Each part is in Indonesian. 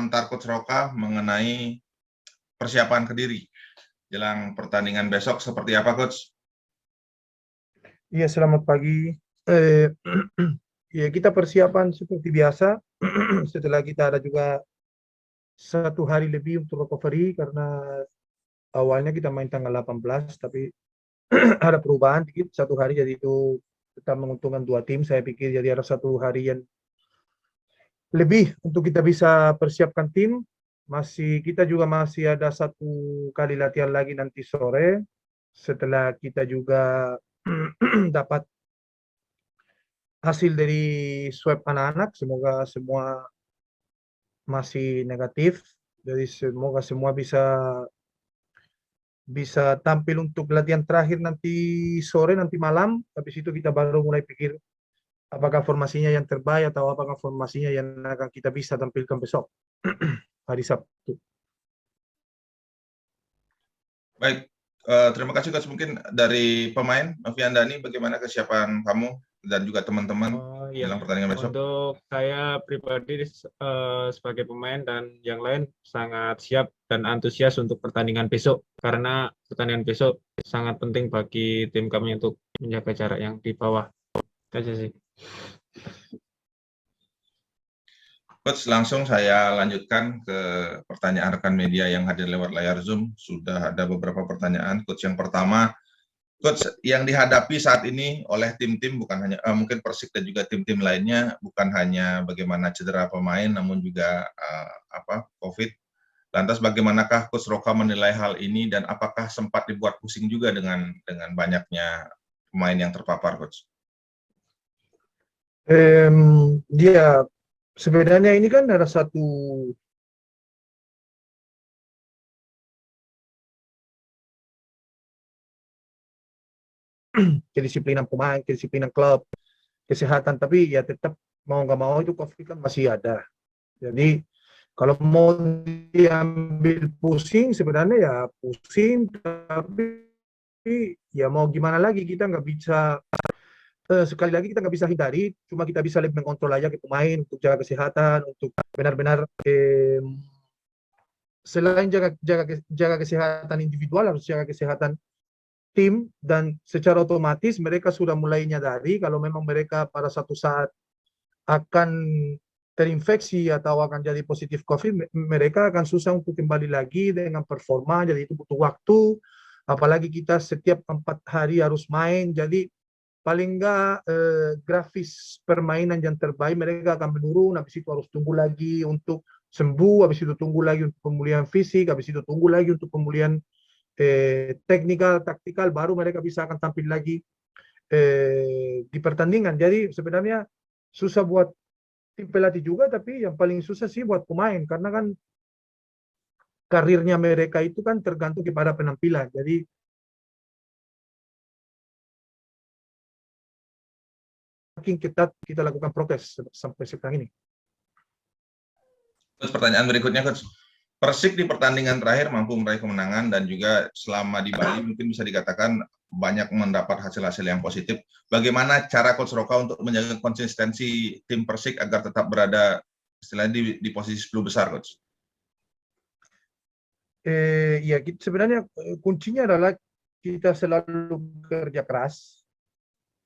komentar Coach Roka mengenai persiapan Kediri jelang pertandingan besok seperti apa, Coach? Iya, selamat pagi. Ya, kita persiapan seperti biasa. Setelah kita ada juga 1 hari lebih untuk recovery karena awalnya kita main tanggal 18, tapi ada perubahan dikit 1 hari, jadi itu tetap menguntungkan dua tim. Saya pikir jadi ada 1 hari yang lebih untuk kita bisa persiapkan tim. Kita juga masih ada 1 kali latihan lagi nanti sore. Setelah kita juga dapat hasil dari swab anak-anak, semoga semua masih negatif. Jadi semoga semua bisa tampil untuk latihan terakhir nanti sore, nanti malam. Habis itu kita baru mulai pikir apakah formasinya yang terbaik atau apakah formasinya yang akan kita bisa tampilkan besok hari Sabtu. Baik, terima kasih Coach. Mungkin dari pemain, Novian Dani, bagaimana kesiapan kamu dan juga teman-teman dalam pertandingan besok? Untuk saya pribadi sebagai pemain dan yang lain sangat siap dan antusias untuk pertandingan besok, karena pertandingan besok sangat penting bagi tim kami untuk menjaga jarak yang di bawah. Itu aja sih. Coach, langsung saya lanjutkan ke pertanyaan rekan media yang hadir lewat layar Zoom. Sudah ada beberapa pertanyaan. Coach, yang pertama, Coach, yang dihadapi saat ini oleh tim-tim bukan hanya mungkin Persik dan juga tim-tim lainnya bukan hanya bagaimana cedera pemain, namun juga COVID. Lantas bagaimanakah Coach Roka menilai hal ini dan apakah sempat dibuat pusing juga dengan banyaknya pemain yang terpapar, Coach? Dia sebenarnya ini kan ada satu kedisiplinan pemain, kedisiplinan klub, kesehatan, tapi ya tetap mau nggak mau itu COVID kan masih ada. Jadi kalau mau diambil pusing sebenarnya ya pusing, tapi ya mau gimana lagi, kita nggak bisa, sekali lagi kita nggak bisa hindari, cuma kita bisa lebih mengontrol aja ke pemain untuk jaga kesehatan, untuk benar-benar selain jaga kesehatan individual, harus jaga kesehatan tim, dan secara otomatis mereka sudah mulai nyadari kalau memang mereka pada satu saat akan terinfeksi atau akan jadi positif COVID, mereka akan susah untuk kembali lagi dengan performa, jadi itu butuh waktu, apalagi kita setiap 4 hari harus main, jadi paling enggak grafis permainan yang terbaik mereka akan menurun, habis itu harus tunggu lagi untuk sembuh, habis itu tunggu lagi untuk pemulihan fisik, habis itu tunggu lagi untuk pemulihan teknikal, taktikal, baru mereka bisa akan tampil lagi di pertandingan. Jadi sebenarnya susah buat tim pelatih juga, tapi yang paling susah sih buat pemain, karena kan karirnya mereka itu kan tergantung kepada penampilan. Jadi makin ketat kita lakukan prokes sampai sekarang ini. Terus pertanyaan berikutnya, Coach. Persik di pertandingan terakhir mampu meraih kemenangan dan juga selama di Bali mungkin bisa dikatakan banyak mendapat hasil-hasil yang positif. Bagaimana cara Coach Roka untuk menjaga konsistensi tim Persik agar tetap berada istilahnya di posisi 10 besar, Coach? Ya sebenarnya kuncinya adalah kita selalu kerja keras,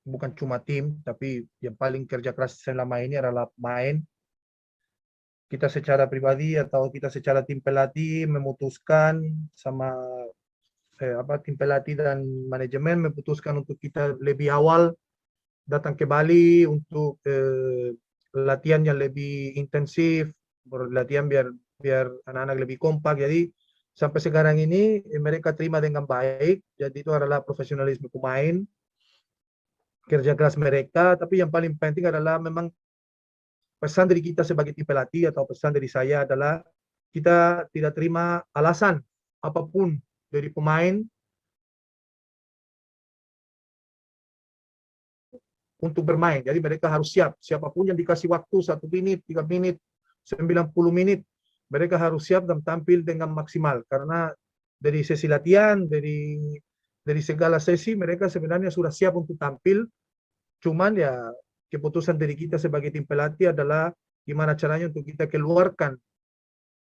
bukan cuma tim, tapi yang paling kerja keras selama ini adalah main. Kita secara pribadi atau kita secara tim pelatih memutuskan sama tim pelatih dan manajemen memutuskan untuk kita lebih awal datang ke Bali untuk latihan yang lebih intensif, berlatihan biar anak-anak lebih kompak. Jadi sampai sekarang ini mereka terima dengan baik. Jadi itu adalah profesionalisme pemain, kerja keras mereka. Tapi yang paling penting adalah memang pesan dari kita sebagai tim pelatih atau pesan dari saya adalah kita tidak terima alasan apapun dari pemain untuk bermain. Jadi mereka harus siap. Siapapun yang dikasih waktu 1 menit, 3 menit, 90 menit, mereka harus siap dan tampil dengan maksimal. Karena dari sesi latihan, dari segala sesi mereka sebenarnya sudah siap untuk tampil. Cuman ya keputusan dari kita sebagai tim pelatih adalah gimana caranya untuk kita keluarkan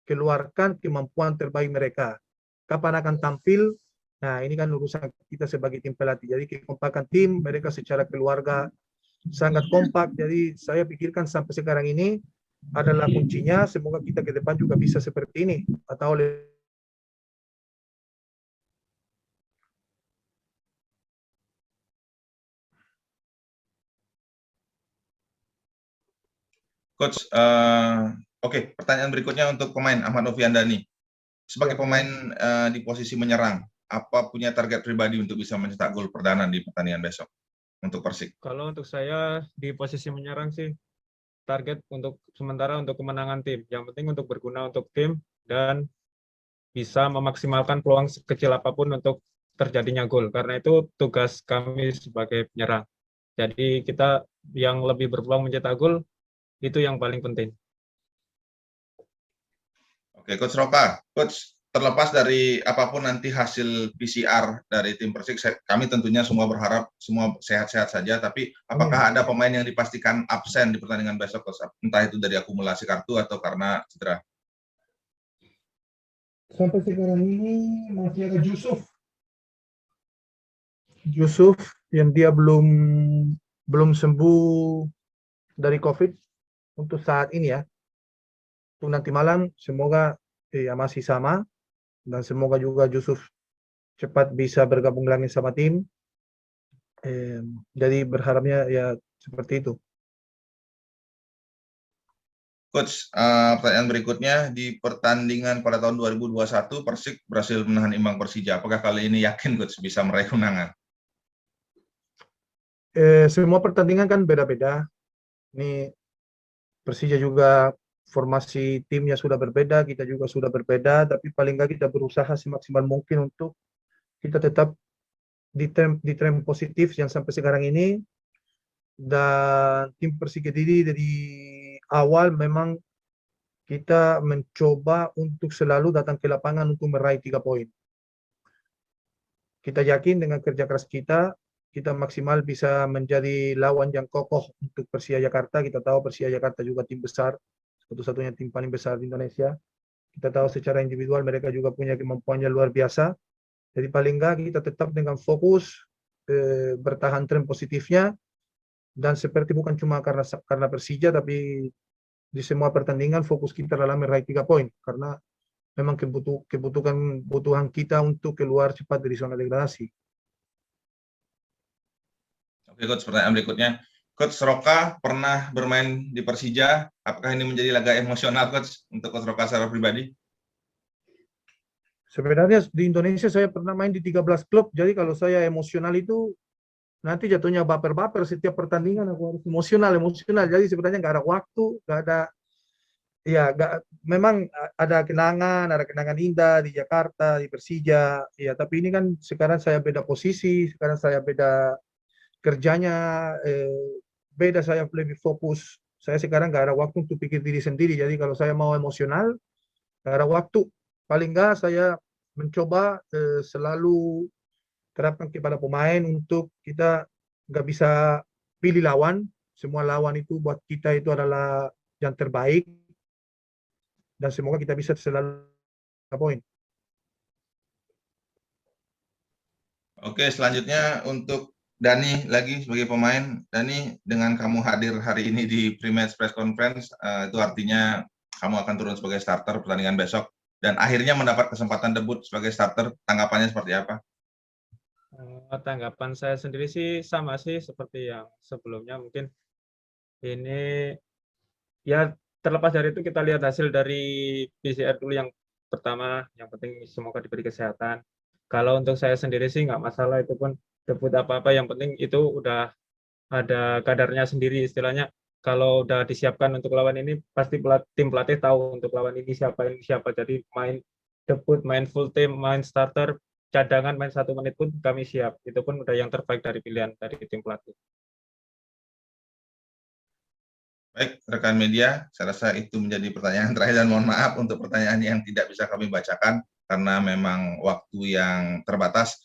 keluarkan kemampuan terbaik mereka. Kapan akan tampil? Nah, ini kan urusan kita sebagai tim pelatih. Jadi kekompakan tim, mereka secara keluarga sangat kompak. Jadi saya pikirkan sampai sekarang ini adalah kuncinya. Semoga kita ke depan juga bisa seperti ini. Atau oleh Coach, oke, pertanyaan berikutnya untuk pemain Ahmad Noviandani. Sebagai pemain di posisi menyerang, apa punya target pribadi untuk bisa mencetak gol perdana di pertandingan besok untuk Persik? Kalau untuk saya di posisi menyerang sih, target untuk sementara untuk kemenangan tim. Yang penting untuk berguna untuk tim dan bisa memaksimalkan peluang sekecil apapun untuk terjadinya gol. Karena itu tugas kami sebagai penyerang. Jadi kita yang lebih berpeluang mencetak gol itu yang paling penting. Oke, Coach Roka, Coach, terlepas dari apapun nanti hasil PCR dari tim Persik, kami tentunya semua berharap semua sehat-sehat saja, tapi apakah ada pemain yang dipastikan absen di pertandingan besok, Coach? Entah itu dari akumulasi kartu atau karena cedera? sampai sekarang ini masih ada Yusuf yang dia belum sembuh dari COVID untuk saat ini ya. Untuk nanti malam semoga masih sama dan semoga juga Yusuf cepat bisa bergabung lagi sama tim. Jadi berharapnya ya seperti itu. Coach, pertanyaan berikutnya, di pertandingan pada tahun 2021, Persik berhasil menahan imbang Persija. Apakah kali ini yakin Coach bisa meraih kemenangan? Semua pertandingan kan beda-beda. Ini Persija juga formasi timnya sudah berbeda, kita juga sudah berbeda, tapi paling nggak kita berusaha semaksimal mungkin untuk kita tetap di tren positif yang sampai sekarang ini. Dan tim Persik Kediri dari awal memang kita mencoba untuk selalu datang ke lapangan untuk meraih 3 poin. Kita yakin dengan kerja keras kita maksimal bisa menjadi lawan yang kokoh untuk Persija Jakarta. Kita tahu Persija Jakarta juga tim besar, satu-satunya tim paling besar di Indonesia. Kita tahu secara individual mereka juga punya kemampuannya luar biasa. Jadi paling enggak kita tetap dengan fokus bertahan tren positifnya, dan seperti bukan cuma karena Persija, tapi di semua pertandingan fokus kita adalah meraih 3 poin karena memang kebutuhan kita untuk keluar cepat dari zona degradasi. Oke, Coach, pertanyaan berikutnya. Coach Roka pernah bermain di Persija. Apakah ini menjadi laga emosional, Coach, untuk Coach Roka secara pribadi? Sebenarnya di Indonesia saya pernah main di 13 klub, jadi kalau saya emosional itu nanti jatuhnya baper-baper setiap pertandingan aku harus emosional. Jadi sebenarnya nggak ada waktu, nggak ada, ya memang ada kenangan indah di Jakarta, di Persija, ya tapi ini kan sekarang saya beda posisi, sekarang saya beda kerjanya, beda, saya lebih fokus. Saya sekarang nggak ada waktu untuk pikir diri sendiri, jadi kalau saya mau emosional, nggak ada waktu. Paling nggak saya mencoba selalu terapkan kepada pemain untuk kita nggak bisa pilih lawan. Semua lawan itu buat kita itu adalah yang terbaik, dan semoga kita bisa selalu poin. Oke, selanjutnya untuk Dani lagi sebagai pemain. Dani, dengan kamu hadir hari ini di pre-match press conference, itu artinya kamu akan turun sebagai starter pertandingan besok dan akhirnya mendapat kesempatan debut sebagai starter. Tanggapannya seperti apa? Tanggapan saya sendiri sih sama sih seperti yang sebelumnya. Mungkin ini ya terlepas dari itu kita lihat hasil dari PCR dulu yang pertama. Yang penting semoga diberi kesehatan. Kalau untuk saya sendiri sih nggak masalah, itu pun debut apa-apa. Yang penting itu udah ada kadarnya sendiri istilahnya. Kalau udah disiapkan untuk lawan ini pasti tim pelatih tahu untuk lawan ini siapa. Jadi main debut, main full team, main starter, cadangan main 1 menit pun kami siap. Itu pun udah yang terbaik dari pilihan dari tim pelatih. Baik, rekan media, saya rasa itu menjadi pertanyaan terakhir dan mohon maaf untuk pertanyaan yang tidak bisa kami bacakan karena memang waktu yang terbatas.